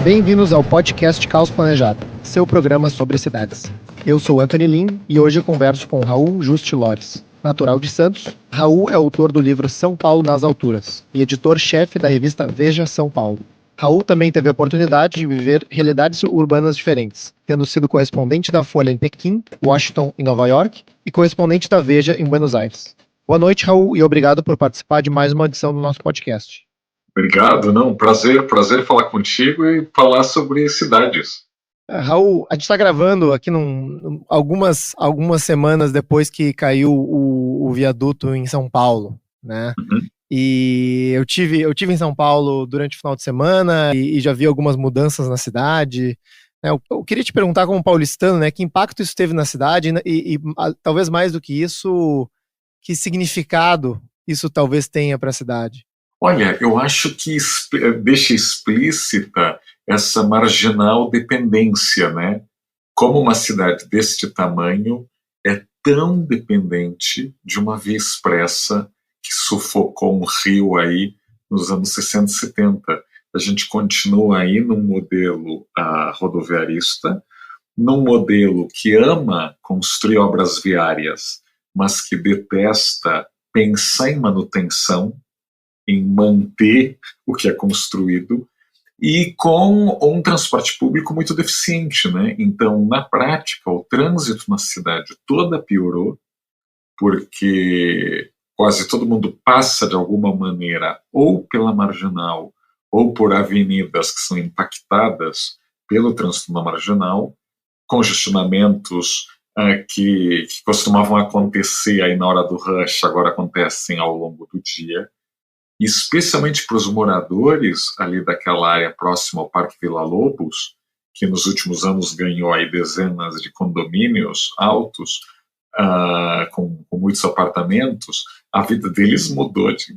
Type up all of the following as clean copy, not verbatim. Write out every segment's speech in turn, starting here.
Bem-vindos ao podcast Caos Planejado, seu programa sobre cidades. Eu sou Anthony Lin e hoje eu converso com Raul Juste Lores. Natural de Santos, Raul é autor do livro São Paulo nas Alturas e editor-chefe da revista Veja São Paulo. Raul também teve a oportunidade de viver realidades urbanas diferentes, tendo sido correspondente da Folha em Pequim, Washington e Nova York e correspondente da Veja em Buenos Aires. Boa noite, Raul, e obrigado por participar de mais uma edição do nosso podcast. Obrigado, não, prazer falar contigo e falar sobre cidades. Raul, a gente está gravando aqui algumas semanas depois que caiu o viaduto em São Paulo, né? Uhum. E eu tive em São Paulo durante o final de semana e já vi algumas mudanças na cidade. Eu queria te perguntar, como paulistano, né, que impacto isso teve na cidade e talvez mais do que isso, que significado isso talvez tenha para a cidade? Olha, eu acho que deixa explícita essa marginal dependência, né? Como uma cidade deste tamanho é tão dependente de uma via expressa que sufocou um rio aí nos anos 60 e 70. A gente continua aí num modelo rodoviarista, num modelo que ama construir obras viárias, mas que detesta pensar em manutenção, em manter o que é construído, e com um transporte público muito deficiente, né? Então, na prática, o trânsito na cidade toda piorou, porque quase todo mundo passa de alguma maneira ou pela marginal ou por avenidas que são impactadas pelo trânsito na marginal, congestionamentos que costumavam acontecer aí na hora do rush, agora acontecem ao longo do dia, especialmente para os moradores ali daquela área próxima ao Parque Vila Lobos, que nos últimos anos ganhou aí dezenas de condomínios altos, com muitos apartamentos. A vida deles mudou de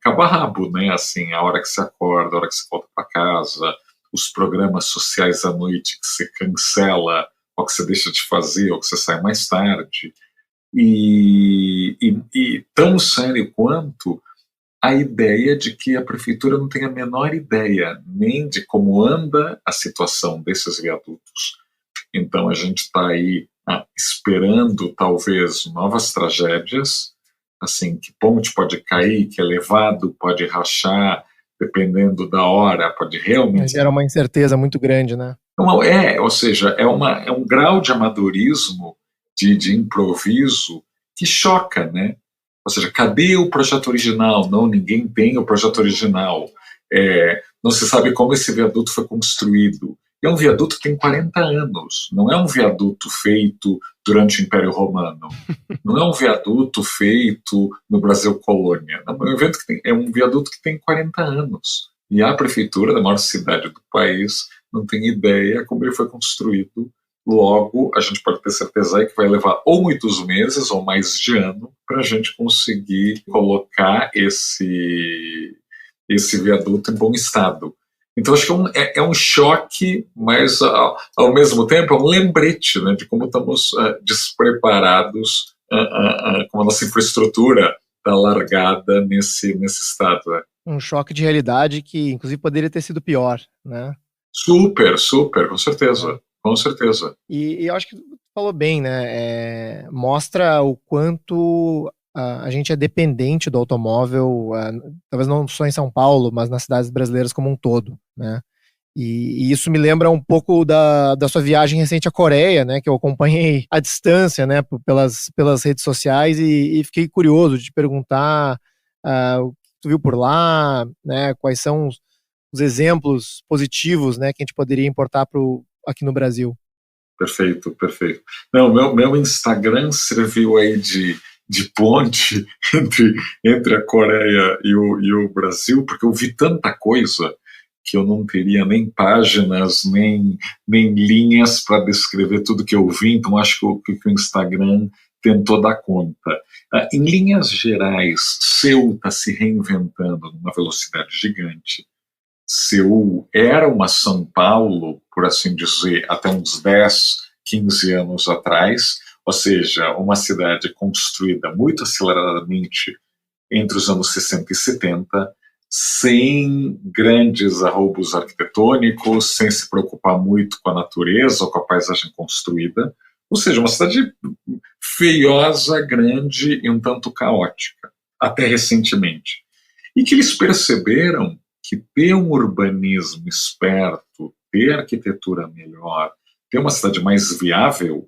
cabo a rabo, né? Assim, a hora que se acorda, a hora que se volta para casa, os programas sociais à noite que você cancela, ou que você deixa de fazer, ou que você sai mais tarde. E tão sério quanto a ideia de que a prefeitura não tem a menor ideia nem de como anda a situação desses viadutos. Então a gente está aí esperando talvez novas tragédias, assim, que ponte pode cair, que elevado pode rachar, dependendo da hora, pode realmente... Gera uma incerteza muito grande, né? Ou seja, é um grau de amadorismo, de improviso, que choca, né? Ou seja, cadê o projeto original? Não, ninguém tem o projeto original. Não se sabe como esse viaduto foi construído. É um viaduto que tem 40 anos. Não é um viaduto feito durante o Império Romano. Não é um viaduto feito no Brasil Colônia. É um viaduto que tem 40 anos. E a prefeitura da maior cidade do país não tem ideia como ele foi construído. Logo, a gente pode ter certeza aí que vai levar ou muitos meses ou mais de ano para a gente conseguir colocar esse viaduto em bom estado. Então, acho que é um choque, mas ao mesmo tempo é um lembrete, né, de como estamos despreparados, como a nossa infraestrutura está largada nesse estado. Né? Um choque de realidade que, inclusive, poderia ter sido pior, né? Super, com certeza. Com certeza. E eu acho que tu falou bem, né? Mostra o quanto a gente é dependente do automóvel, talvez não só em São Paulo, mas nas cidades brasileiras como um todo, né? E isso me lembra um pouco da sua viagem recente à Coreia, né? Que eu acompanhei à distância, né? Pelas redes sociais e fiquei curioso de te perguntar o que tu viu por lá, né? Quais são os exemplos positivos, né? Que a gente poderia importar aqui no Brasil. Perfeito. Não, meu Instagram serviu aí de ponte entre a Coreia e o Brasil, porque eu vi tanta coisa que eu não teria nem páginas, nem linhas para descrever tudo que eu vi, então acho que o Instagram tentou dar conta. Em linhas gerais, Seul está se reinventando numa velocidade gigante. Seul era uma São Paulo, por assim dizer, até uns 10, 15 anos atrás, ou seja, uma cidade construída muito aceleradamente entre os anos 60 e 70. sem grandes arroubos arquitetônicos, sem se preocupar muito com a natureza ou com a paisagem construída. Ou seja, uma cidade feiosa, grande e um tanto caótica, até recentemente. E que eles perceberam que ter um urbanismo esperto, ter arquitetura melhor, ter uma cidade mais viável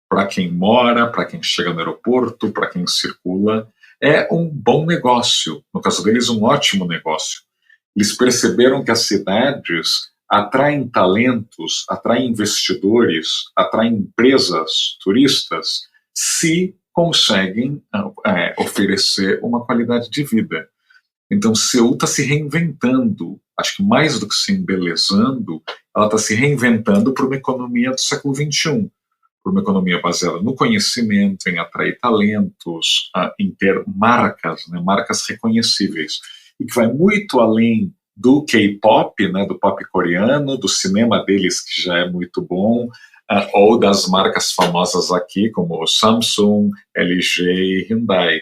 para quem mora, para quem chega no aeroporto, para quem circula, é um bom negócio. No caso deles, um ótimo negócio. Eles perceberam que as cidades atraem talentos, atraem investidores, atraem empresas, turistas, se conseguem oferecer uma qualidade de vida. Então, Seul está se reinventando, acho que mais do que se embelezando, ela está se reinventando para uma economia do século XXI, para uma economia baseada no conhecimento, em atrair talentos, em ter marcas, né, marcas reconhecíveis, e que vai muito além do K-pop, né, do pop coreano, do cinema deles, que já é muito bom, ou das marcas famosas aqui, como Samsung, LG e Hyundai.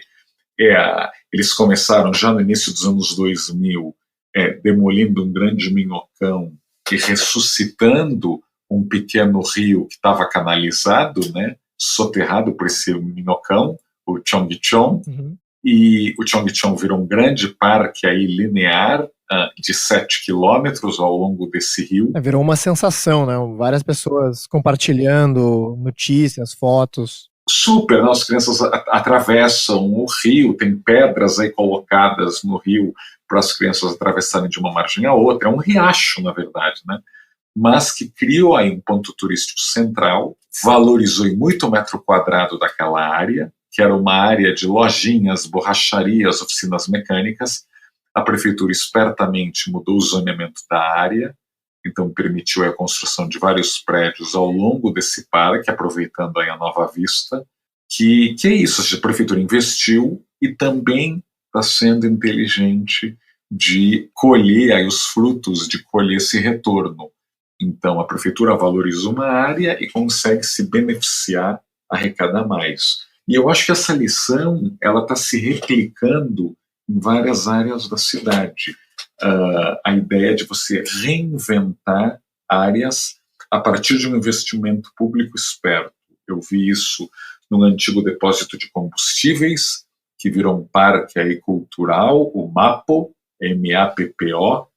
Eles começaram já no início dos anos 2000, demolindo um grande minhocão e ressuscitando um pequeno rio que estava canalizado, né, soterrado por esse minhocão, o Cheonggyecheon, e o Cheonggyecheon virou um grande parque aí linear de 7 quilômetros ao longo desse rio. Virou uma sensação, né? Várias pessoas compartilhando notícias, fotos. Super, né? As crianças atravessam o rio, tem pedras aí colocadas no rio para as crianças atravessarem de uma margem a outra. É um riacho, na verdade, né? Mas que criou aí um ponto turístico central, valorizou em muito metro quadrado daquela área, que era uma área de lojinhas, borracharias, oficinas mecânicas. A prefeitura espertamente mudou o zoneamento da área, então permitiu a construção de vários prédios ao longo desse parque, aproveitando aí a Nova Vista, que é isso, a prefeitura investiu e também está sendo inteligente de colher aí os frutos, de colher esse retorno. Então, a prefeitura valoriza uma área e consegue se beneficiar, arrecadar mais. E eu acho que essa lição ela está se replicando em várias áreas da cidade. A ideia de você reinventar áreas a partir de um investimento público esperto. Eu vi isso no antigo depósito de combustíveis, que virou um parque aí cultural, o MAPPO, MAPPO,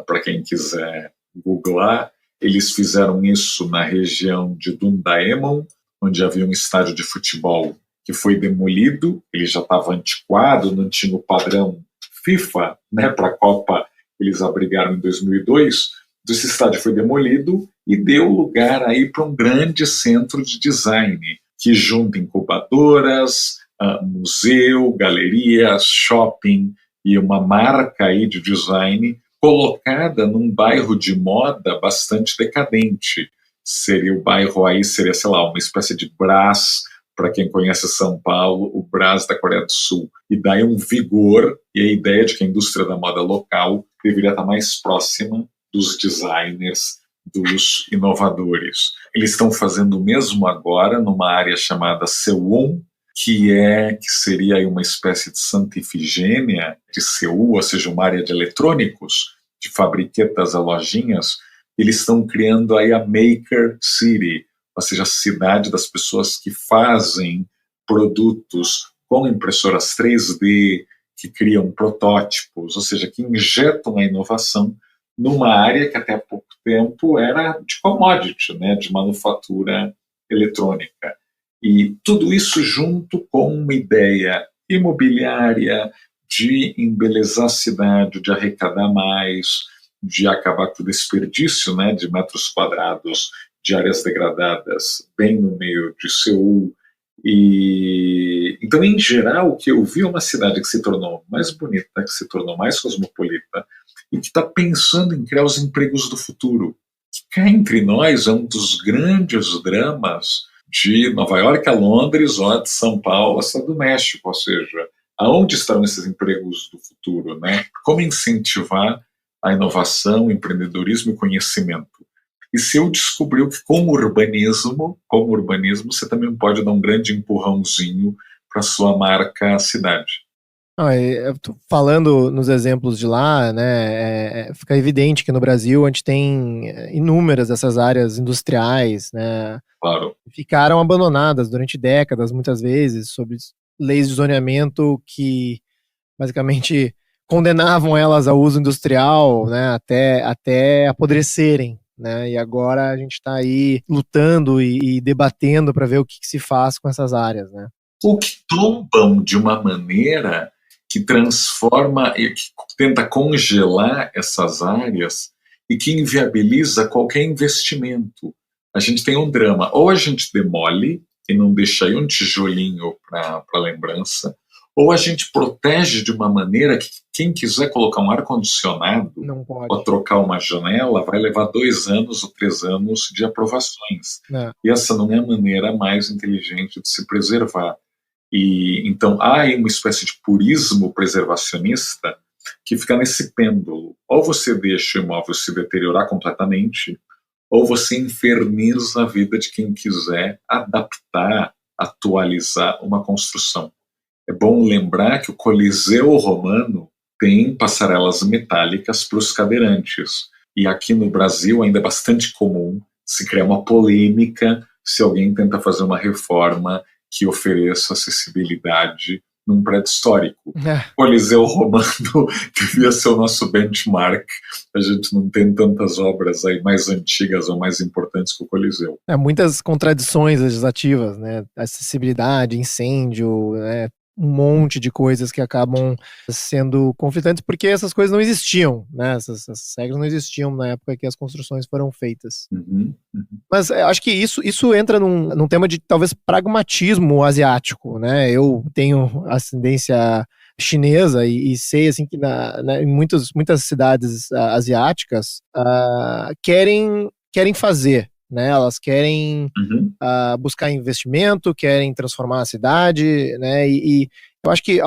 para quem quiser googlar. Eles fizeram isso na região de Dundaemon, onde havia um estádio de futebol que foi demolido, ele já estava antiquado, não tinha o padrão FIFA, né, para a Copa eles abrigaram em 2002, esse estádio foi demolido e deu lugar aí para um grande centro de design, que junta incubadoras, museu, galerias, shopping e uma marca aí de design colocada num bairro de moda bastante decadente. Seria o bairro aí, seria, sei lá, uma espécie de Brás, para quem conhece São Paulo, o Brás da Coreia do Sul. E daí um vigor e a ideia de que a indústria da moda local deveria estar mais próxima dos designers, dos inovadores. Eles estão fazendo o mesmo agora numa área chamada Sewon, que seria aí uma espécie de Santa Ifigênia de Seul, ou seja, uma área de eletrônicos, de fabriquetas a lojinhas. Eles estão criando aí a Maker City, ou seja, a cidade das pessoas que fazem produtos com impressoras 3D, que criam protótipos, ou seja, que injetam a inovação numa área que até há pouco tempo era de commodity, né, de manufatura eletrônica. E tudo isso junto com uma ideia imobiliária de embelezar a cidade, de arrecadar mais, de acabar com o desperdício, né, de metros quadrados de áreas degradadas bem no meio de Seul. E então, em geral, o que eu vi é uma cidade que se tornou mais bonita, que se tornou mais cosmopolita e que está pensando em criar os empregos do futuro. Cá entre nós é um dos grandes dramas de Nova York a Londres ou de São Paulo a Cidade do México, ou seja, aonde estão esses empregos do futuro, né? Como incentivar a inovação, o empreendedorismo e o conhecimento. E se eu descobriu que como urbanismo, você também pode dar um grande empurrãozinho para a sua marca cidade. Eu tô falando nos exemplos de lá, né, fica evidente que no Brasil a gente tem inúmeras dessas áreas industriais, né, Claro. ficaram abandonadas durante décadas, muitas vezes, sob leis de zoneamento que basicamente condenavam elas ao uso industrial, né, até apodrecerem, né, e agora a gente está aí lutando e debatendo para ver o que se faz com essas áreas, né. Ou que tombam de uma maneira que transforma e que tenta congelar essas áreas e que inviabiliza qualquer investimento. A gente tem um drama, ou a gente demole e não deixa aí um tijolinho para lembrança, ou a gente protege de uma maneira que quem quiser colocar um ar-condicionado Não ou pode. trocar uma janela vai levar 2 anos ou 3 anos de aprovações. É. E essa não é a maneira mais inteligente de se preservar. E então há aí uma espécie de purismo preservacionista que fica nesse pêndulo. Ou você deixa o imóvel se deteriorar completamente, ou você inferniza a vida de quem quiser adaptar, atualizar uma construção. É bom lembrar que o Coliseu Romano tem passarelas metálicas para os cadeirantes. E aqui no Brasil ainda é bastante comum se criar uma polêmica se alguém tenta fazer uma reforma que ofereça acessibilidade num prédio histórico. É. O Coliseu Romano devia ser o nosso benchmark. A gente não tem tantas obras aí mais antigas ou mais importantes que o Coliseu. Muitas contradições legislativas, né? Acessibilidade, incêndio, né? Um monte de coisas que acabam sendo conflitantes porque essas coisas não existiam, né? Essas regras não existiam na época que as construções foram feitas. Uhum. Mas acho que isso entra num tema de talvez pragmatismo asiático, né? Eu tenho ascendência chinesa e sei assim que em muitas cidades asiáticas querem fazer, né? Elas querem buscar investimento, querem transformar a cidade, né? E eu acho que,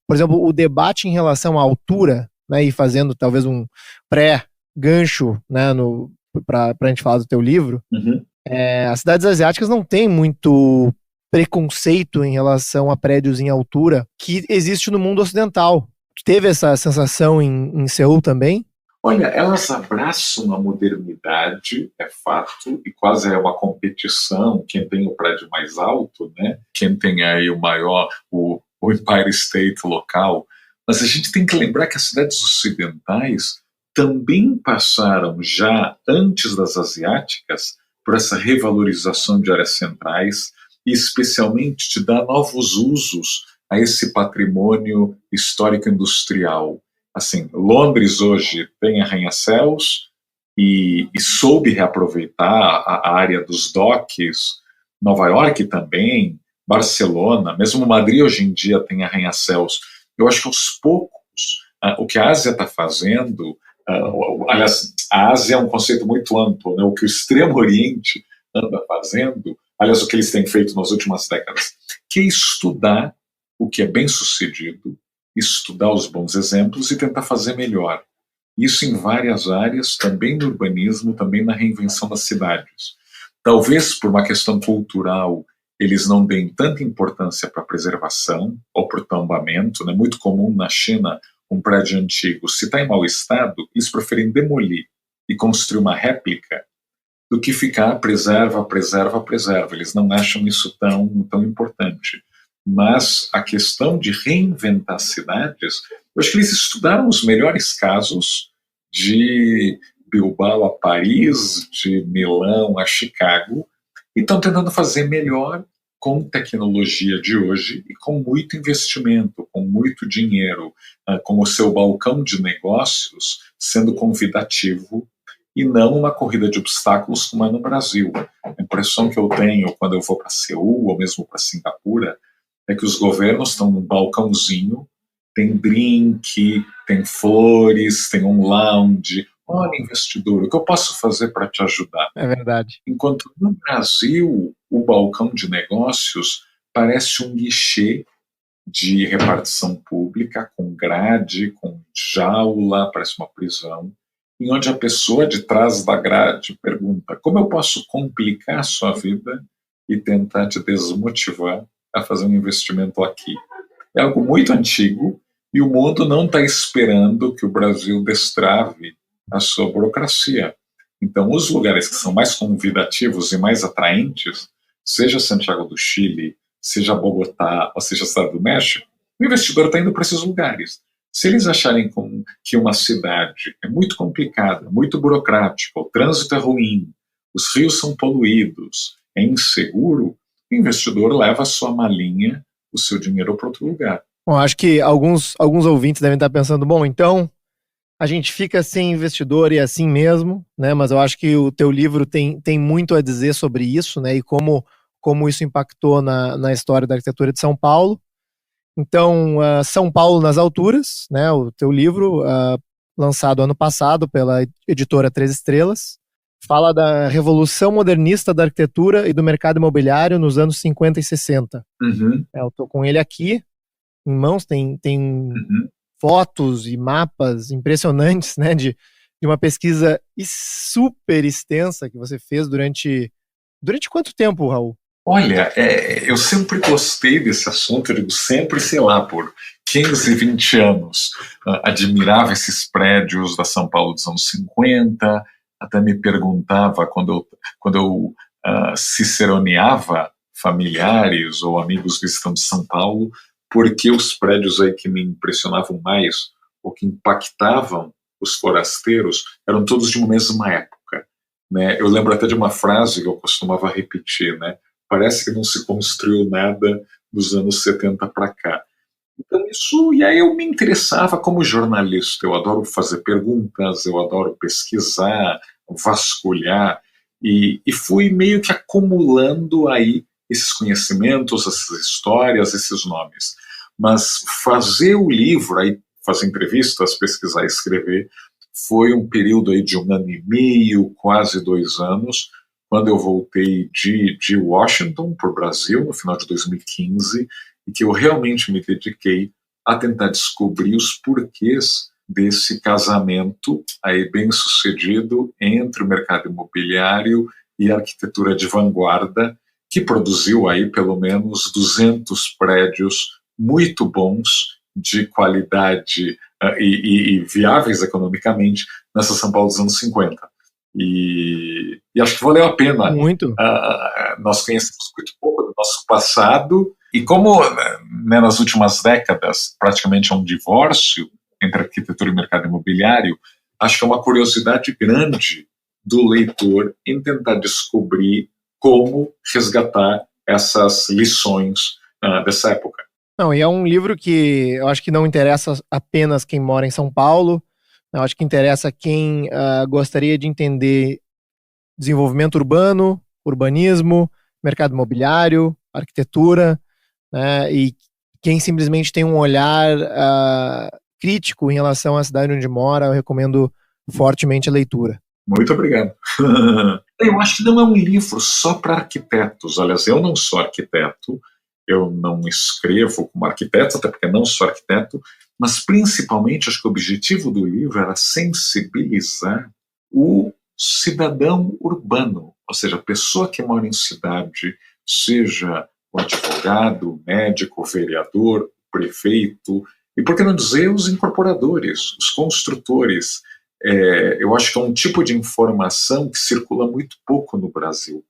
por exemplo, o debate em relação à altura, né? E fazendo talvez um pré-gancho, né? Para a gente falar do teu livro, as cidades asiáticas não têm muito preconceito em relação a prédios em altura que existe no mundo ocidental. Tu teve essa sensação em Seul também? Olha, elas abraçam a modernidade, é fato, e quase é uma competição, quem tem o prédio mais alto, né? Quem tem aí o Empire State local. Mas a gente tem que lembrar que as cidades ocidentais também passaram já antes das asiáticas por essa revalorização de áreas centrais e especialmente de dar novos usos a esse patrimônio histórico-industrial. Assim, Londres hoje tem arranha-céus e soube reaproveitar a área dos docks, Nova York também, Barcelona, mesmo Madrid hoje em dia tem arranha-céus. Eu acho que aos poucos, o que a Ásia está fazendo, aliás, a Ásia é um conceito muito amplo, né? O que o Extremo Oriente anda fazendo, aliás, o que eles têm feito nas últimas décadas, que é estudar o que é bem sucedido, estudar os bons exemplos e tentar fazer melhor. Isso em várias áreas, também no urbanismo, também na reinvenção das cidades. Talvez por uma questão cultural eles não deem tanta importância para a preservação ou para o tombamento. É muito comum na China um prédio antigo, se está em mau estado, eles preferem demolir e construir uma réplica do que ficar preserva. Eles não acham isso tão importante. Mas a questão de reinventar cidades, eu acho que eles estudaram os melhores casos de Bilbao a Paris, de Milão a Chicago, e estão tentando fazer melhor com tecnologia de hoje e com muito investimento, com muito dinheiro, com o seu balcão de negócios sendo convidativo e não uma corrida de obstáculos como é no Brasil. A impressão que eu tenho quando eu vou para Seul ou mesmo para Singapura é que os governos estão num balcãozinho, tem drink, tem flores, tem um lounge. Olha, investidor, o que eu posso fazer para te ajudar? É verdade. Enquanto no Brasil, o balcão de negócios parece um guichê de repartição pública, com grade, com jaula, parece uma prisão, em onde a pessoa de trás da grade pergunta: como eu posso complicar a sua vida e tentar te desmotivar a fazer um investimento aqui? É algo muito antigo, E o mundo não está esperando que o Brasil destrave a sua burocracia. Então, os lugares que são mais convidativos e mais atraentes, seja Santiago do Chile, seja Bogotá, ou seja Estado do México, o investidor está indo para esses lugares. Se eles acharem que uma cidade é muito complicada, muito burocrática, o trânsito é ruim, os rios são poluídos, é inseguro, o investidor leva a sua malinha, o seu dinheiro para outro lugar. Bom, acho que alguns ouvintes devem estar pensando, bom, então a gente fica sem investidor e é assim mesmo, né? Mas eu acho que o teu livro tem muito a dizer sobre isso, né? E como isso impactou na história da arquitetura de São Paulo. Então, São Paulo nas Alturas, né? O teu livro, lançado ano passado pela editora Três Estrelas, fala da revolução modernista da arquitetura e do mercado imobiliário nos anos 50 e 60. Uhum. Eu estou com ele aqui em mãos, tem fotos e mapas impressionantes, né, de uma pesquisa super extensa que você fez durante quanto tempo, Raul? Olha, eu sempre gostei desse assunto, eu digo sempre, sei lá, por 15, 20 anos. Admirava esses prédios da São Paulo dos anos 50, até me perguntava, quando eu ciceroneava familiares ou amigos visitando São Paulo, por que os prédios aí que me impressionavam mais, ou que impactavam os forasteiros, eram todos de uma mesma época, né? Eu lembro até de uma frase que eu costumava repetir, né? Parece que não se construiu nada dos anos 70 para cá. Então isso, e aí eu me interessava como jornalista, eu adoro fazer perguntas, eu adoro pesquisar, vasculhar, e fui meio que acumulando aí esses conhecimentos, essas histórias, esses nomes. Mas fazer o livro, aí fazer entrevistas, pesquisar e escrever, foi um período aí de 1 ano e meio, quase 2 anos, quando eu voltei de Washington para o Brasil, no final de 2015, e que eu realmente me dediquei a tentar descobrir os porquês desse casamento aí bem sucedido entre o mercado imobiliário e a arquitetura de vanguarda, que produziu aí pelo menos 200 prédios muito bons, de qualidade e viáveis economicamente, nessa São Paulo dos anos 50. E acho que valeu a pena. Muito. Nós conhecemos muito pouco do nosso passado, e como nas últimas décadas praticamente é um divórcio entre arquitetura e mercado imobiliário, acho que é uma curiosidade grande do leitor em tentar descobrir como resgatar essas lições dessa época. Não, e é um livro que eu acho que não interessa apenas quem mora em São Paulo, eu acho que interessa quem gostaria de entender desenvolvimento urbano, urbanismo, mercado imobiliário, arquitetura, né, e quem simplesmente tem um olhar crítico em relação à cidade onde mora, eu recomendo fortemente a leitura. Muito obrigado. Eu acho que não é um livro só para arquitetos. Aliás, eu não sou arquiteto, eu não escrevo como arquiteto, até porque não sou arquiteto, mas principalmente acho que o objetivo do livro era sensibilizar o cidadão urbano, ou seja, a pessoa que mora em cidade, seja o advogado, o médico, o vereador, o prefeito, e por que não dizer os incorporadores, os construtores. Eu acho que é um tipo de informação que circula muito pouco no Brasil.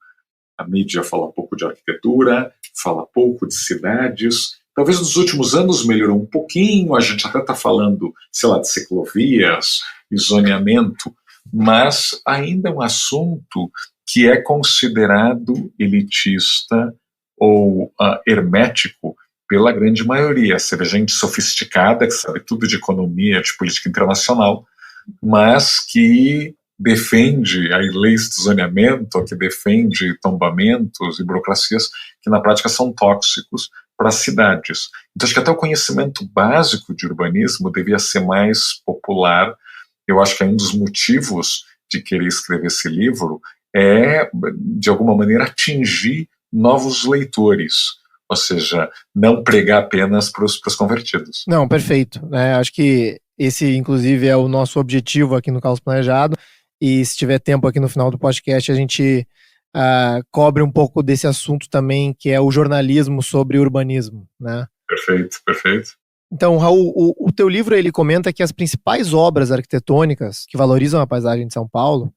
A mídia fala pouco de arquitetura, fala pouco de cidades. Talvez nos últimos anos melhorou um pouquinho, a gente até está falando, sei lá, de ciclovias e zoneamento, mas ainda é um assunto que é considerado elitista ou hermético pela grande maioria. Você vê gente sofisticada, que sabe tudo de economia, de política internacional, mas que defende aí leis de zoneamento, que defende tombamentos e burocracias que na prática são tóxicos para as cidades. Então acho que até o conhecimento básico de urbanismo devia ser mais popular. Eu acho que um dos motivos de querer escrever esse livro é, de alguma maneira, atingir novos leitores, ou seja, não pregar apenas para os convertidos. Não, perfeito. Acho que esse, inclusive, é o nosso objetivo aqui no Caos Planejado, e se tiver tempo aqui no final do podcast, a gente cobre um pouco desse assunto também, que é o jornalismo sobre urbanismo, né? Perfeito, perfeito. Então, Raul, o teu livro ele comenta que as principais obras arquitetônicas que valorizam a paisagem de São Paulo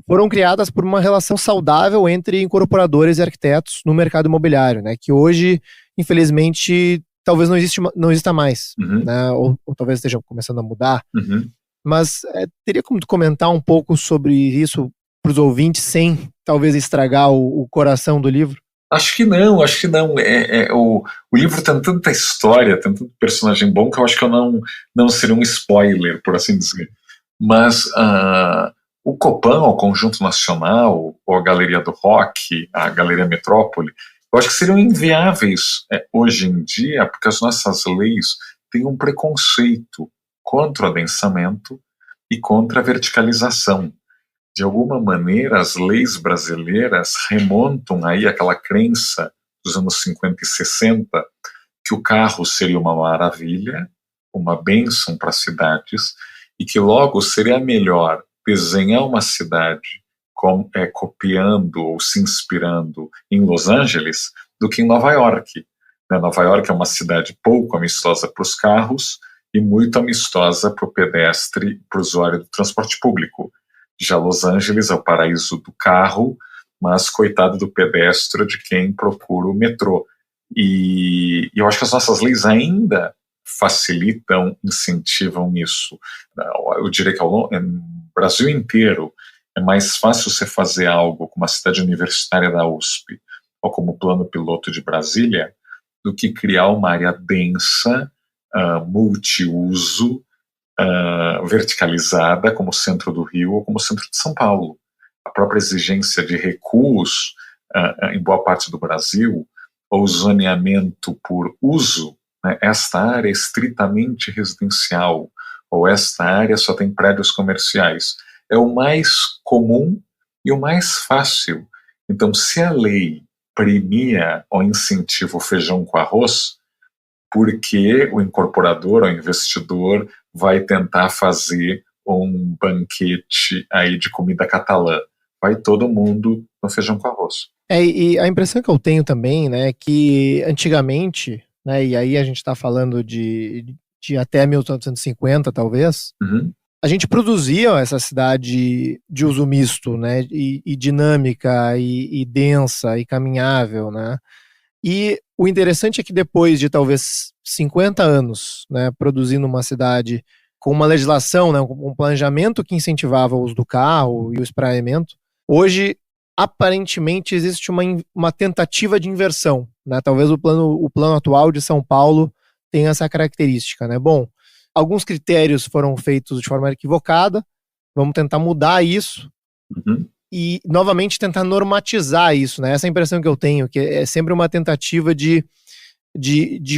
foram criadas por uma relação saudável entre incorporadores e arquitetos no mercado imobiliário, né? Que hoje, infelizmente, talvez não exista mais, né? Ou talvez esteja começando a mudar. Mas teria como tu comentar um pouco sobre isso para os ouvintes, sem talvez estragar o coração do livro? Acho que não. O livro tem tanta história, tem tanto personagem bom que eu acho que eu não seria um spoiler, por assim dizer. Mas o Copan, o Conjunto Nacional, ou a Galeria do Rock, a Galeria Metrópole, eu acho que seriam inviáveis hoje em dia, porque as nossas leis têm um preconceito contra o adensamento e contra a verticalização. De alguma maneira, as leis brasileiras remontam aí àquela crença dos anos 50 e 60 que o carro seria uma maravilha, uma bênção para as cidades, e que logo seria melhor desenhar uma cidade copiando ou se inspirando em Los Angeles do que em Nova York. Nova York é uma cidade pouco amistosa para os carros e muito amistosa para o pedestre, para o usuário do transporte público. Já Los Angeles é o paraíso do carro, mas coitado do pedestre, de quem procura o metrô. E eu acho que as nossas leis ainda facilitam, incentivam isso. Eu diria que no Brasil inteiro é mais fácil você fazer algo como a cidade universitária da USP ou como o plano piloto de Brasília do que criar uma área densa, multiuso, verticalizada como o centro do Rio ou como o centro de São Paulo. A própria exigência de recuos em boa parte do Brasil, ou zoneamento por uso, né, esta área é estritamente residencial, ou esta área só tem prédios comerciais. É o mais comum e o mais fácil. Então, se a lei premia ou incentiva o feijão com arroz, porque o incorporador ou investidor vai tentar fazer um banquete aí de comida catalã? Vai todo mundo no feijão com arroz. E a impressão que eu tenho também, né, que antigamente, né, e aí a gente está falando de até 1850, talvez, a gente produzia essa cidade de uso misto, né, e dinâmica, e densa, e caminhável, né, e o interessante é que depois de talvez 50 anos, né, produzindo uma cidade com uma legislação, né, um planejamento que incentivava o uso do carro e o espraiamento, hoje aparentemente existe uma tentativa de inversão, né? Talvez o plano atual de São Paulo tenha essa característica, né? Bom, alguns critérios foram feitos de forma equivocada, vamos tentar mudar isso e novamente tentar normatizar isso, né? Essa é a impressão que eu tenho, que é sempre uma tentativa de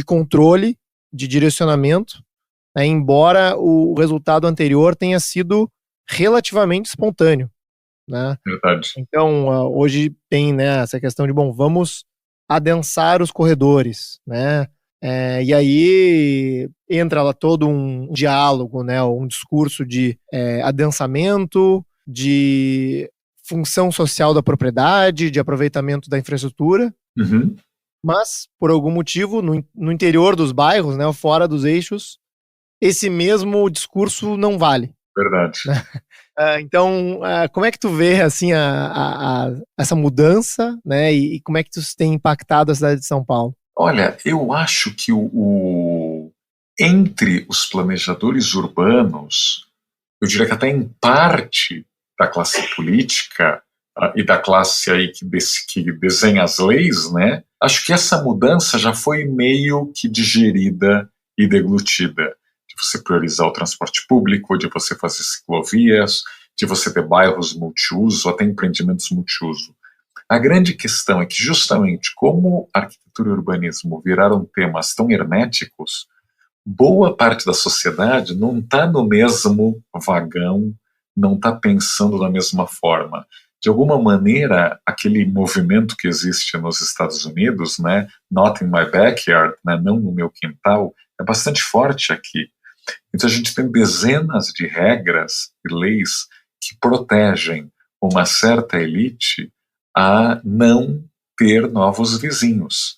controle, de direcionamento, né? Embora o resultado anterior tenha sido relativamente espontâneo, né? Verdade. Então, hoje tem, né, essa questão de, bom, vamos adensar os corredores, né? E aí entra lá todo um diálogo, né, um discurso de adensamento, de função social da propriedade, de aproveitamento da infraestrutura, mas, por algum motivo, no interior dos bairros, né, fora dos eixos, esse mesmo discurso não vale. Verdade. Né? Então, como é que tu vê assim, essa mudança, né, e como é que isso tem impactado a cidade de São Paulo? Olha, eu acho que entre os planejadores urbanos, eu diria que até em parte da classe política e da classe aí que desenha as leis, né, acho que essa mudança já foi meio que digerida e deglutida. De você priorizar o transporte público, de você fazer ciclovias, de você ter bairros multiuso, até empreendimentos multiuso. A grande questão é que, justamente, como arquitetura e urbanismo viraram temas tão herméticos, boa parte da sociedade não está no mesmo vagão, não está pensando da mesma forma. De alguma maneira, aquele movimento que existe nos Estados Unidos, né, not in my backyard, né, não no meu quintal, é bastante forte aqui. Então a gente tem dezenas de regras e leis que protegem uma certa elite a não ter novos vizinhos.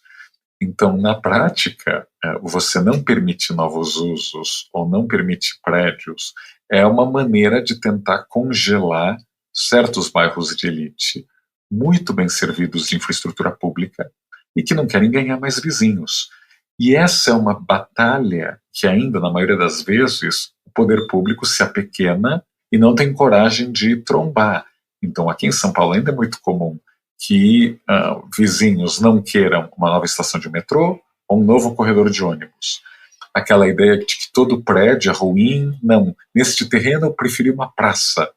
Então, na prática, você não permitir novos usos ou não permitir prédios é uma maneira de tentar congelar certos bairros de elite muito bem servidos de infraestrutura pública e que não querem ganhar mais vizinhos. E essa é uma batalha que ainda, na maioria das vezes, o poder público se apequena e não tem coragem de trombar. Então, aqui em São Paulo ainda é muito comum que vizinhos não queiram uma nova estação de metrô ou um novo corredor de ônibus. Aquela ideia de que todo prédio é ruim, não. Neste terreno eu preferi uma praça.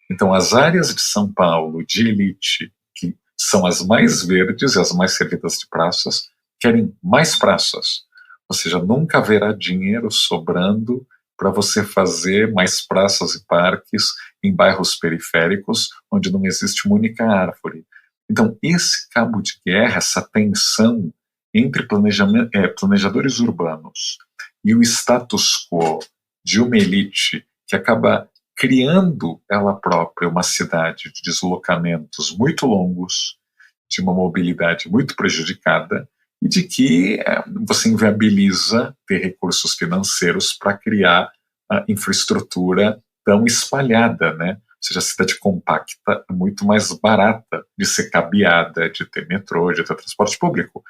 Então, as áreas de São Paulo, de elite, que são as mais verdes e as mais servidas de praças, querem mais praças. Ou seja, nunca haverá dinheiro sobrando para você fazer mais praças e parques em bairros periféricos onde não existe uma única árvore. Então, esse cabo de guerra, essa tensão entre planejadores urbanos e o status quo de uma elite que acaba criando ela própria uma cidade de deslocamentos muito longos, de uma mobilidade muito prejudicada e de que você inviabiliza ter recursos financeiros para criar a infraestrutura tão espalhada, né? Ou seja, a cidade compacta é muito mais barata de ser cabeada, de ter metrô, de ter transporte público.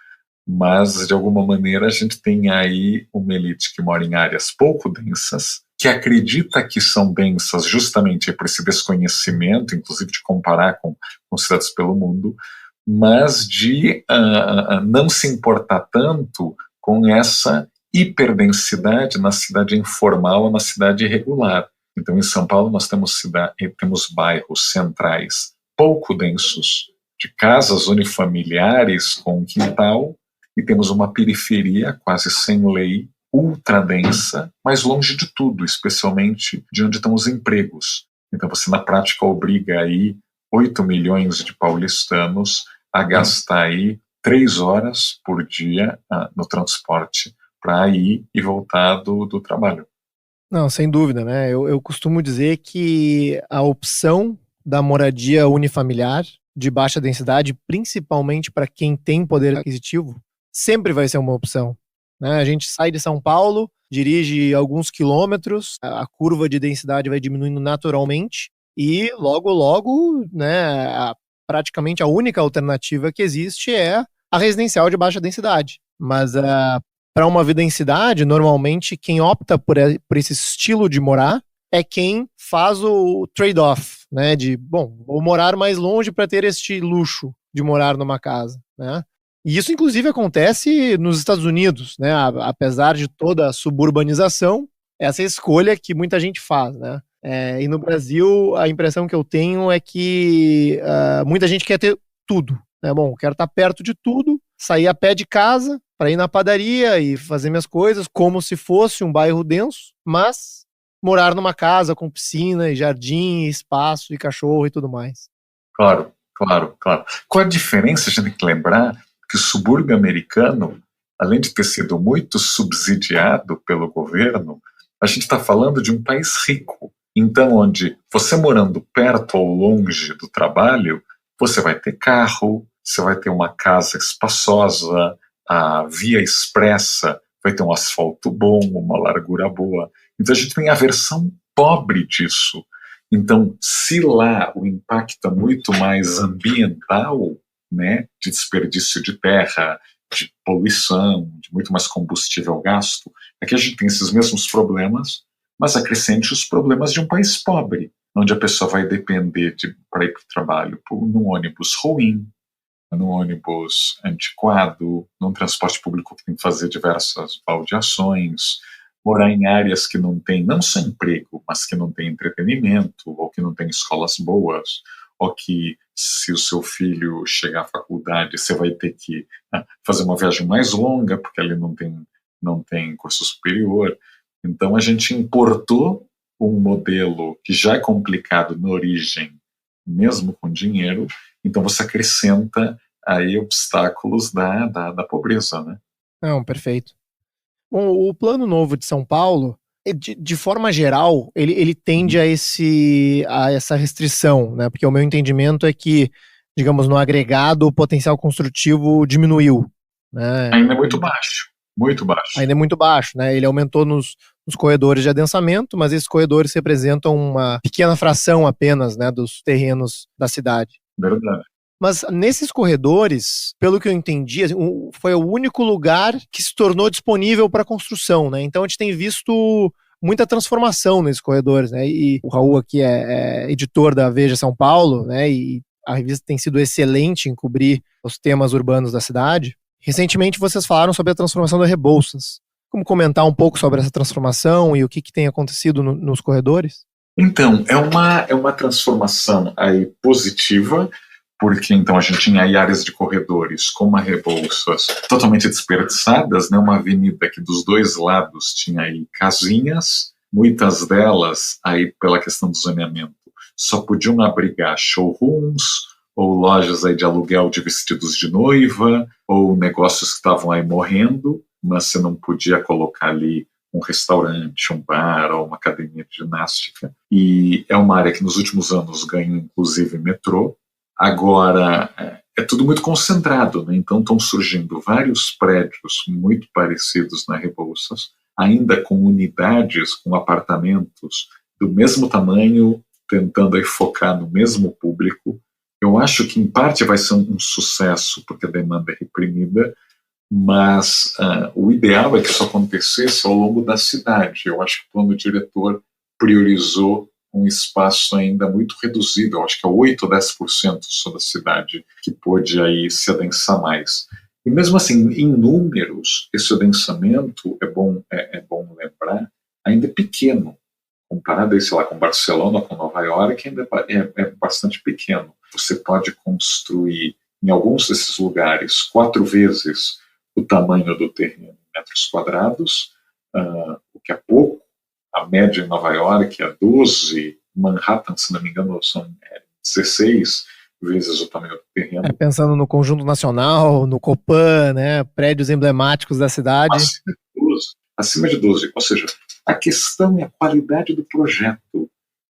Mas, de alguma maneira, a gente tem aí uma elite que mora em áreas pouco densas, que acredita que são densas justamente por esse desconhecimento, inclusive de comparar com cidades pelo mundo, mas de não se importar tanto com essa hiperdensidade na cidade informal, na cidade irregular. Então, em São Paulo, nós temos bairros centrais pouco densos, de casas unifamiliares com quintal, e temos uma periferia quase sem lei, ultra densa, mas longe de tudo, especialmente de onde estão os empregos. Então, você, na prática, obriga aí 8 milhões de paulistanos a gastar aí 3 horas por dia no transporte para ir e voltar do trabalho. Não, sem dúvida, né? Eu costumo dizer que a opção da moradia unifamiliar de baixa densidade, principalmente para quem tem poder aquisitivo, sempre vai ser uma opção, né? A gente sai de São Paulo, dirige alguns quilômetros, a curva de densidade vai diminuindo naturalmente e logo, né, praticamente a única alternativa que existe é a residencial de baixa densidade. Mas para uma vida em cidade, normalmente quem opta por esse estilo de morar é quem faz o trade-off, né? De, bom, vou morar mais longe para ter este luxo de morar numa casa, né? E isso, inclusive, acontece nos Estados Unidos, né? Apesar de toda a suburbanização, essa é a escolha que muita gente faz, né? E no Brasil, a impressão que eu tenho é que muita gente quer ter tudo, né? Bom, quero estar perto de tudo, sair a pé de casa para ir na padaria e fazer minhas coisas como se fosse um bairro denso, mas morar numa casa com piscina e jardim, e espaço e cachorro e tudo mais. Claro. Qual a diferença? A gente tem que lembrar que o subúrbio americano, além de ter sido muito subsidiado pelo governo, a gente está falando de um país rico. Então, onde você morando perto ou longe do trabalho, você vai ter carro, você vai ter uma casa espaçosa, a via expressa vai ter um asfalto bom, uma largura boa. Então, a gente tem a versão pobre disso. Então, se lá o impacto é muito mais ambiental, né, de desperdício de terra, de poluição, de muito mais combustível gasto, aqui a gente tem esses mesmos problemas, mas acrescente os problemas de um país pobre, onde a pessoa vai depender para ir para o trabalho num ônibus ruim, num ônibus antiquado, num transporte público que tem que fazer diversas baldeações, morar em áreas que não tem não só emprego, mas que não tem entretenimento, ou que não tem escolas boas, ou que se o seu filho chegar à faculdade, você vai ter que fazer uma viagem mais longa, porque ali não tem curso superior. Então a gente importou um modelo que já é complicado na origem, mesmo com dinheiro, então você acrescenta aí obstáculos da pobreza, né? Não, perfeito. Bom, o Plano Novo de São Paulo, de forma geral, ele tende a essa restrição, né? Porque o meu entendimento é que, digamos, no agregado, o potencial construtivo diminuiu, né? Ainda é muito baixo, muito baixo. Ainda é muito baixo, né? Ele aumentou nos corredores de adensamento, mas esses corredores representam uma pequena fração apenas, né, dos terrenos da cidade. Verdade. Mas nesses corredores, pelo que eu entendi, assim, foi o único lugar que se tornou disponível para construção, né? Então a gente tem visto muita transformação nesses corredores, né? E o Raul aqui é editor da Veja São Paulo, né? E a revista tem sido excelente em cobrir os temas urbanos da cidade. Recentemente vocês falaram sobre a transformação da Rebouças. Como comentar um pouco sobre essa transformação e o que tem acontecido nos corredores? Então, é uma transformação aí positiva, porque então a gente tinha aí áreas de corredores como a Rebouças totalmente desperdiçadas, né? Uma avenida que dos dois lados tinha aí casinhas, muitas delas aí pela questão do zoneamento só podiam abrigar showrooms ou lojas aí de aluguel de vestidos de noiva ou negócios que estavam aí morrendo, mas você não podia colocar ali um restaurante, um bar ou uma academia de ginástica. E é uma área que nos últimos anos ganhou inclusive metrô. Agora, é tudo muito concentrado, né? Então estão surgindo vários prédios muito parecidos na Rebouças, ainda com unidades, com apartamentos do mesmo tamanho, tentando aí focar no mesmo público. Eu acho que em parte vai ser um sucesso, porque a demanda é reprimida, mas o ideal é que isso acontecesse ao longo da cidade. Eu acho que o plano diretor priorizou um espaço ainda muito reduzido, eu acho que é 8 ou 10% só da cidade que pôde aí se adensar mais. E mesmo assim, em números, esse adensamento, é bom lembrar, ainda é pequeno. Comparado aí, sei lá, com Barcelona, com Nova York, ainda é bastante pequeno. Você pode construir, em alguns desses lugares, 4 vezes o tamanho do terreno em metros quadrados, o que é pouco. A média em Nova York é 12, Manhattan, se não me engano, são 16 vezes o tamanho do terreno. Pensando no conjunto nacional, no Copan, né, prédios emblemáticos da cidade. Acima de 12. Ou seja, a questão é a qualidade do projeto.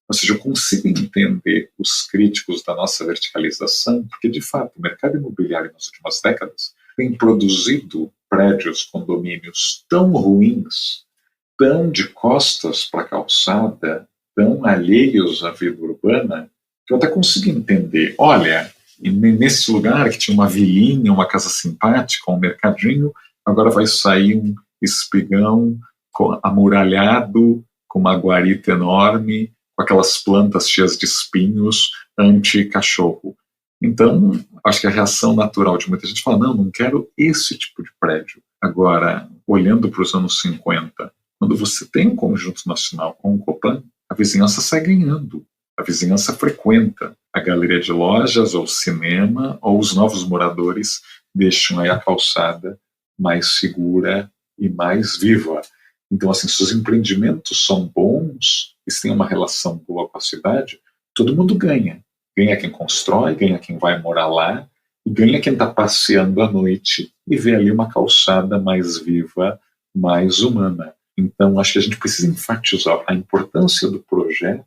Ou seja, eu consigo entender os críticos da nossa verticalização, porque, de fato, o mercado imobiliário nas últimas décadas tem produzido prédios, condomínios tão ruins, tão de costas para a calçada, tão alheios à vida urbana, que eu até consigo entender. Olha, nesse lugar que tinha uma vilinha, uma casa simpática, um mercadinho, agora vai sair um espigão amuralhado, com uma guarita enorme, com aquelas plantas cheias de espinhos, anti-cachorro. Então, acho que a reação natural de muita gente fala, não quero esse tipo de prédio. Agora, olhando para os anos 50, quando você tem um conjunto nacional com o Copan, a vizinhança sai ganhando. A vizinhança frequenta a galeria de lojas, ou o cinema, ou os novos moradores deixam aí a calçada mais segura e mais viva. Então, assim, se os empreendimentos são bons, e se tem uma relação boa com a cidade, todo mundo ganha. Ganha quem constrói, ganha quem vai morar lá, e ganha quem está passeando à noite e vê ali uma calçada mais viva, mais humana. Então, acho que a gente precisa enfatizar a importância do projeto,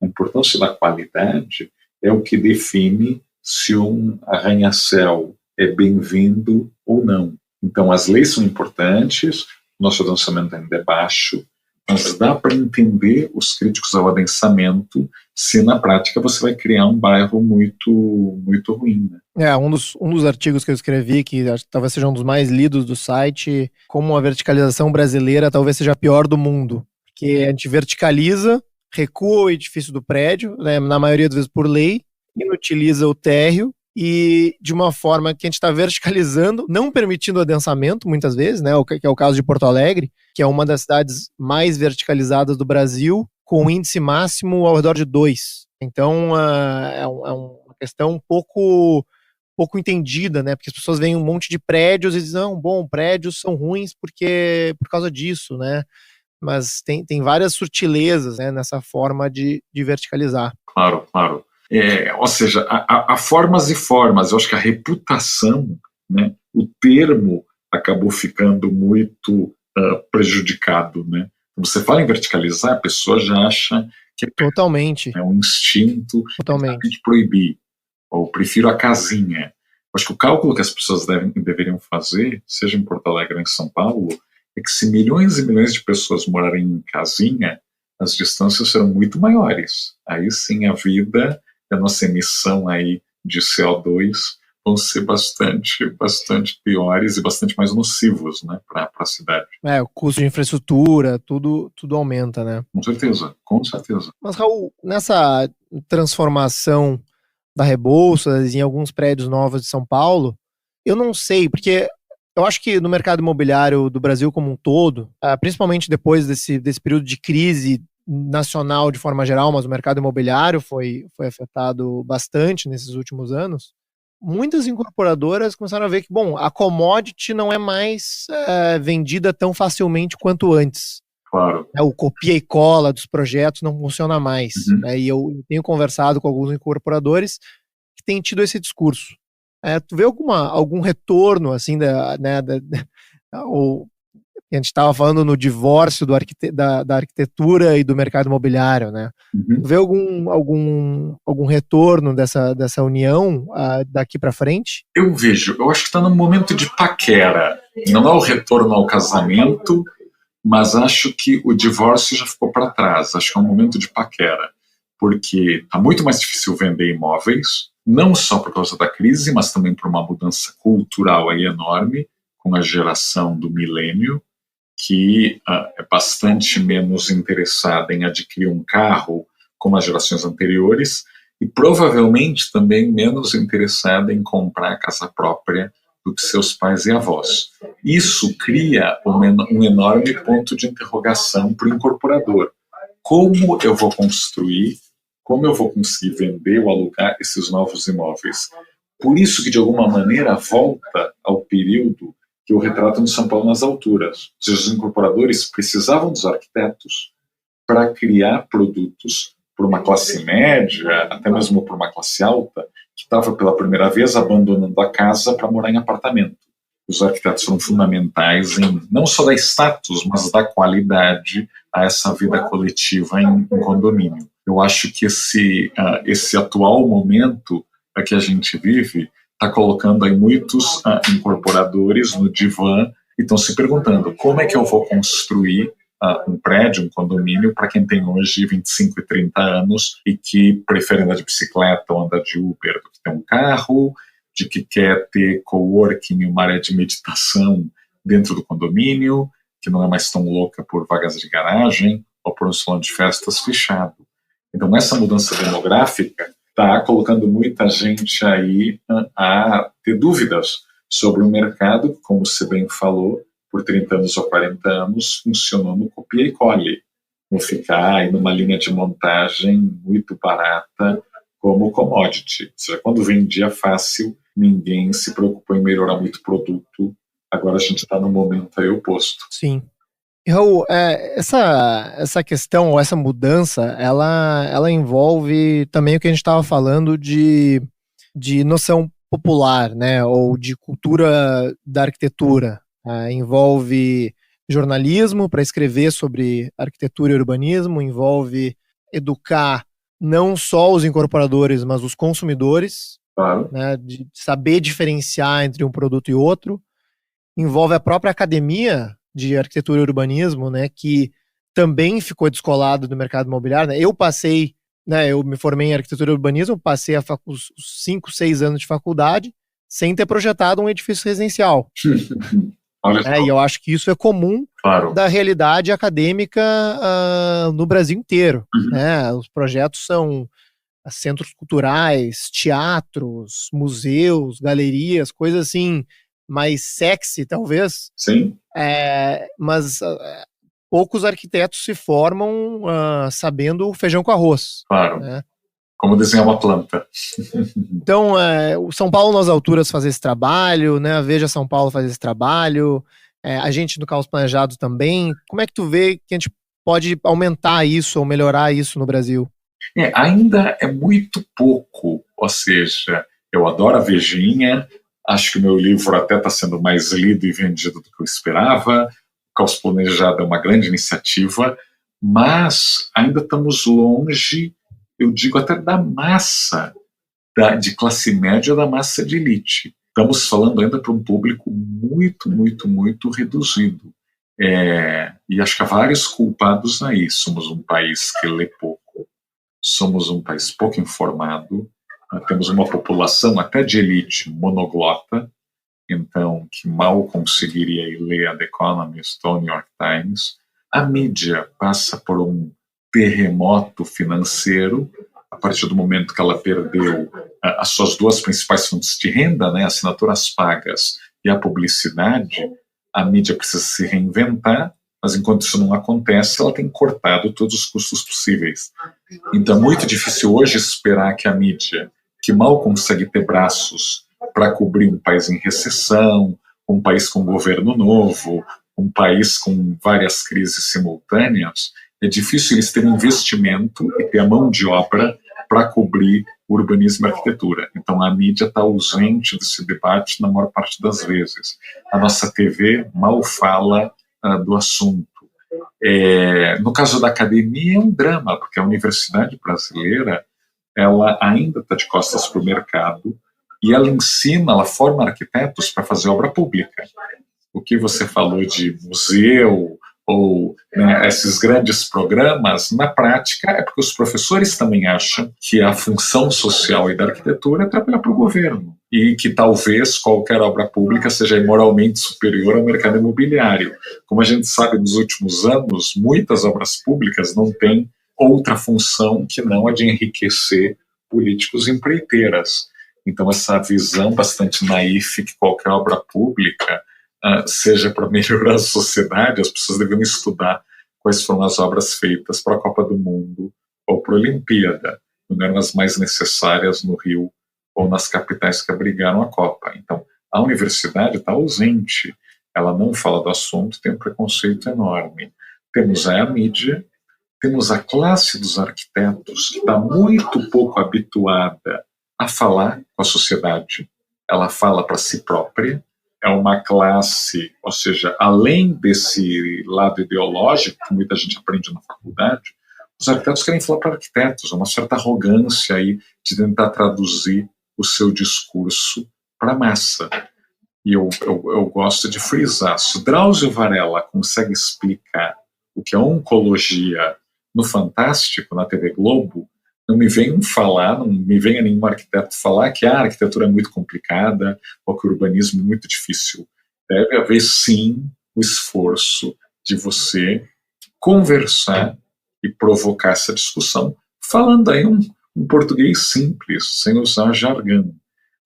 a importância da qualidade, é o que define se um arranha-céu é bem-vindo ou não. Então, as leis são importantes, nosso adensamento ainda é baixo, mas dá para entender os críticos ao adensamento se na prática você vai criar um bairro muito, muito ruim, né? Um dos artigos que eu escrevi, que talvez seja um dos mais lidos do site, como a verticalização brasileira talvez seja a pior do mundo. Porque a gente verticaliza, recua o edifício do prédio, né, na maioria das vezes por lei, inutiliza o térreo, e de uma forma que a gente está verticalizando, não permitindo adensamento, muitas vezes, né, que é o caso de Porto Alegre, que é uma das cidades mais verticalizadas do Brasil, com um índice máximo ao redor de 2. Então, é uma questão um pouco entendida, né, porque as pessoas veem um monte de prédios e dizem, não, bom, prédios são ruins por causa disso, né, mas tem várias sutilezas, né, nessa forma de verticalizar. Claro, claro. Ou seja, há formas e formas. Eu acho que a reputação, né, o termo acabou ficando muito prejudicado, né? Quando você fala em verticalizar, a pessoa já acha que totalmente é um instinto totalmente de proibir, ou prefiro a casinha. Acho que o cálculo que as pessoas deveriam fazer, seja em Porto Alegre ou em São Paulo, é que se milhões e milhões de pessoas morarem em casinha, as distâncias serão muito maiores. Aí sim a vida, a nossa emissão aí de CO2 vão ser bastante piores e bastante mais nocivos, né, para a cidade. O custo de infraestrutura, tudo aumenta, né? Com certeza, com certeza. Mas, Raul, nessa transformação da Rebouças em alguns prédios novos de São Paulo, eu não sei, porque eu acho que no mercado imobiliário do Brasil como um todo, principalmente depois desse período de crise nacional de forma geral, mas o mercado imobiliário foi afetado bastante nesses últimos anos, muitas incorporadoras começaram a ver que, bom, a commodity não é mais vendida tão facilmente quanto antes. Claro. O copia e cola dos projetos não funciona mais. Uhum. E eu tenho conversado com alguns incorporadores que têm tido esse discurso. Tu vê algum retorno, assim, a gente estava falando no divórcio da arquitetura e do mercado imobiliário, né? Uhum. Tu vê algum retorno dessa união daqui para frente? Eu vejo, eu acho que está num momento de paquera. Não é o retorno ao casamento, mas acho que o divórcio já ficou para trás. Acho que é um momento de paquera, porque está muito mais difícil vender imóveis, não só por causa da crise, mas também por uma mudança cultural aí enorme, com a geração do milênio, que é bastante menos interessada em adquirir um carro como as gerações anteriores e provavelmente também menos interessada em comprar a casa própria do que seus pais e avós. Isso cria um enorme ponto de interrogação para o incorporador. Como eu vou construir, como eu vou conseguir vender ou alugar esses novos imóveis? Por isso que, de alguma maneira, volta ao período que eu retrato no São Paulo nas alturas. Ou seja, os incorporadores precisavam dos arquitetos para criar produtos por uma classe média, até mesmo por uma classe alta, que estava pela primeira vez abandonando a casa para morar em apartamento. Os arquitetos foram fundamentais em não só dar status, mas dar qualidade a essa vida coletiva em condomínio. Eu acho que esse atual momento que a gente vive está colocando aí muitos incorporadores no divã e estão se perguntando como é que eu vou construir um prédio, um condomínio, para quem tem hoje 25 e 30 anos e que prefere andar de bicicleta ou andar de Uber do que ter um carro, de que quer ter coworking, uma área de meditação dentro do condomínio, que não é mais tão louca por vagas de garagem ou por um salão de festas fechado. Então, essa mudança demográfica está colocando muita gente aí a ter dúvidas sobre o mercado, como você bem falou, por 30 anos ou 40 anos, funcionou no copia e cole, não ficar aí numa linha de montagem muito barata como commodity. Ou seja, quando vendia fácil, ninguém se preocupou em melhorar muito o produto. Agora a gente está no momento aí oposto. Sim. E, Raul, essa questão, ou essa mudança, ela envolve também o que a gente estava falando de noção popular, né, ou de cultura da arquitetura. Envolve jornalismo para escrever sobre arquitetura e urbanismo, envolve educar não só os incorporadores, mas os consumidores, Claro. né, de saber diferenciar entre um produto e outro. Envolve a própria academia de arquitetura e urbanismo, né, que também ficou descolado do mercado imobiliário. Né? Eu me formei em arquitetura e urbanismo, passei os 5, 6 anos de faculdade sem ter projetado um edifício residencial. E eu acho que isso é comum da realidade acadêmica no Brasil inteiro. Uhum. Né? Os projetos são centros culturais, teatros, museus, galerias, coisas assim mais sexy, talvez. Sim. Mas poucos arquitetos se formam sabendo o feijão com arroz. Claro. Né? Como desenhar uma planta. Então, o São Paulo nas alturas faz esse trabalho, né? A Veja São Paulo faz esse trabalho, a gente no Caos Planejado também. Como é que tu vê que a gente pode aumentar isso ou melhorar isso no Brasil? Ainda é muito pouco, ou seja, eu adoro a Vejinha, acho que o meu livro até está sendo mais lido e vendido do que eu esperava, o Caos Planejado é uma grande iniciativa, mas ainda estamos longe, eu digo até da massa de classe média, da massa de elite. estamos falando ainda para um público muito, muito, muito reduzido. E acho que há vários culpados aí. Somos um país que lê pouco, somos um país pouco informado, temos uma população até de elite monoglota, então que mal conseguiria ir ler a The Economist ou New York Times. A mídia passa por um terremoto financeiro a partir do momento que ela perdeu as suas duas principais fontes de renda, né, assinaturas pagas e a publicidade. A mídia precisa se reinventar, mas enquanto isso não acontece, ela tem cortado todos os custos possíveis. Então é muito difícil hoje esperar que a mídia, que mal consegue ter braços para cobrir um país em recessão, um país com governo novo, um país com várias crises simultâneas, é difícil eles terem investimento e ter a mão de obra para cobrir o urbanismo e a arquitetura. Então a mídia está ausente desse debate na maior parte das vezes. A nossa TV mal fala do assunto. No caso da academia é um drama, porque a universidade brasileira ela ainda está de costas para o mercado e ela ensina, ela forma arquitetos para fazer obra pública. O que você falou de museu ou né, esses grandes programas, na prática é porque os professores também acham que a função social e da arquitetura é trabalhar para o governo e que talvez qualquer obra pública seja imoralmente superior ao mercado imobiliário. Como a gente sabe, nos últimos anos, muitas obras públicas não têm outra função que não a de enriquecer políticos e empreiteiras. Então, essa visão bastante naif que qualquer obra pública seja para melhorar a sociedade, as pessoas deviam estudar quais foram as obras feitas para a Copa do Mundo ou para a Olimpíada, não eram as mais necessárias no Rio ou nas capitais que abrigaram a Copa. Então, a universidade está ausente, ela não fala do assunto, tem um preconceito enorme. Temos a mídia, temos a classe dos arquitetos, que está muito pouco habituada a falar com a sociedade, ela fala para si própria, é uma classe, ou seja, além desse lado ideológico que muita gente aprende na faculdade, os arquitetos querem falar para arquitetos, uma certa arrogância aí de tentar traduzir o seu discurso para a massa. E eu gosto de frisar, se Drauzio Varela consegue explicar o que é oncologia no Fantástico, na TV Globo, não me venha nenhum arquiteto falar que a arquitetura é muito complicada ou que o urbanismo é muito difícil. Deve haver, sim, o esforço de você conversar e provocar essa discussão, falando aí um português simples, sem usar jargão.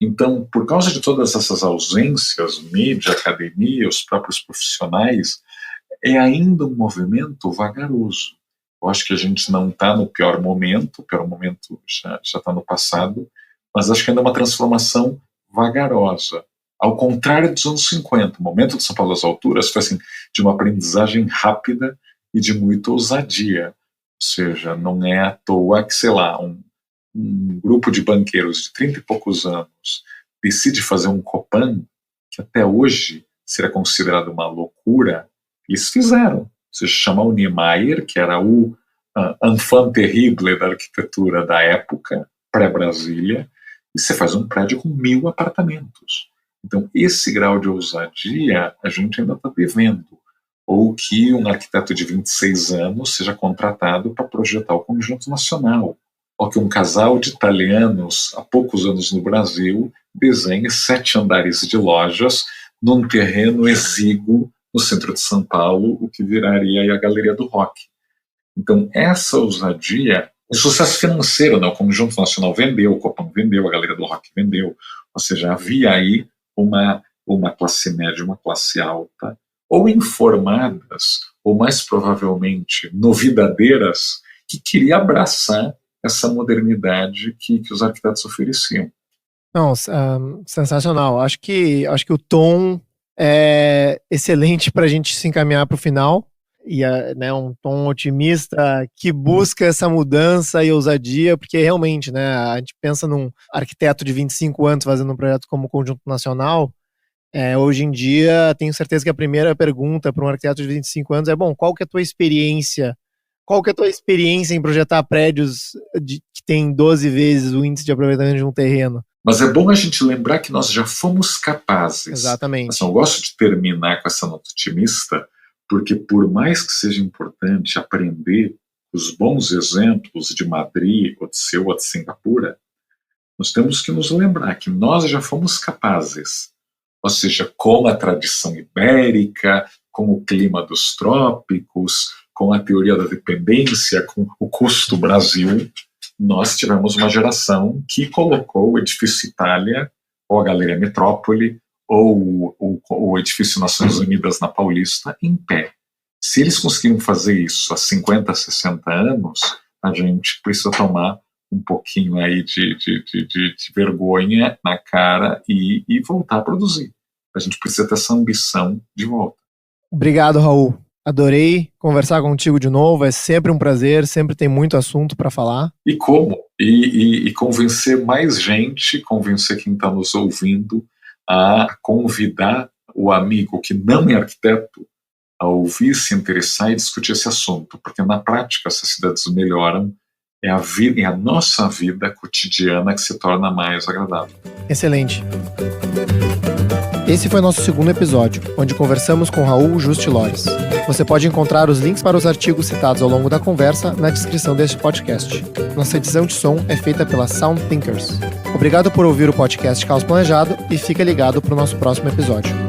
Então, por causa de todas essas ausências, mídia, academia, os próprios profissionais, é ainda um movimento vagaroso. Eu acho que a gente não está no pior momento, o pior momento já está no passado, mas acho que ainda é uma transformação vagarosa. Ao contrário dos anos 50, o momento de São Paulo às alturas foi assim, de uma aprendizagem rápida e de muita ousadia. Ou seja, não é à toa que, sei lá, um grupo de banqueiros de 30 e poucos anos decide fazer um Copan, que até hoje seria considerado uma loucura, eles fizeram. Você chama o Niemeyer, que era o enfant terrible da arquitetura da época, pré-Brasília, e você faz um prédio com 1.000 apartamentos. Então, esse grau de ousadia a gente ainda está vivendo. Ou que um arquiteto de 26 anos seja contratado para projetar o conjunto nacional. Ou que um casal de italianos, há poucos anos no Brasil, desenhe 7 andares de lojas num terreno exíguo no centro de São Paulo, o que viraria aí a Galeria do Rock. Então, essa ousadia, o sucesso financeiro, né? O Conjunto Nacional vendeu, o Copan vendeu, a Galeria do Rock vendeu, ou seja, havia aí uma classe média, uma classe alta, ou informadas, ou mais provavelmente novidadeiras, que queria abraçar essa modernidade que os arquitetos ofereciam. Não, sensacional. Acho que o tom é excelente para a gente se encaminhar para o final, e né, um tom otimista que busca essa mudança e ousadia, porque realmente, né, a gente pensa num arquiteto de 25 anos fazendo um projeto como o Conjunto Nacional, hoje em dia tenho certeza que a primeira pergunta para um arquiteto de 25 anos é, bom, qual que é a tua experiência? Qual que é a tua experiência em projetar prédios que tem 12 vezes o índice de aproveitamento de um terreno? Mas é bom a gente lembrar que nós já fomos capazes. Exatamente. Assim, eu gosto de terminar com essa nota otimista, porque por mais que seja importante aprender os bons exemplos de Madrid, ou de Seul, ou de Singapura, nós temos que nos lembrar que nós já fomos capazes, ou seja, com a tradição ibérica, com o clima dos trópicos, com a teoria da dependência, com o custo Brasil, nós tivemos uma geração que colocou o edifício Itália, ou a Galeria Metrópole, ou o edifício Nações Unidas na Paulista, em pé. Se eles conseguiram fazer isso há 50, 60 anos, a gente precisa tomar um pouquinho aí de vergonha na cara e voltar a produzir. A gente precisa ter essa ambição de volta. Obrigado, Raul. Adorei conversar contigo de novo, é sempre um prazer, sempre tem muito assunto para falar. E como? E convencer mais gente, convencer quem está nos ouvindo a convidar o amigo que não é arquiteto a ouvir, se interessar e discutir esse assunto, porque na prática essas cidades melhoram, é a nossa vida cotidiana que se torna mais agradável. Excelente. Esse foi nosso segundo episódio, onde conversamos com Raul Juste Lores. Você pode encontrar os links para os artigos citados ao longo da conversa na descrição deste podcast. Nossa edição de som é feita pela Sound Thinkers. Obrigado por ouvir o podcast Caos Planejado e fica ligado para o nosso próximo episódio.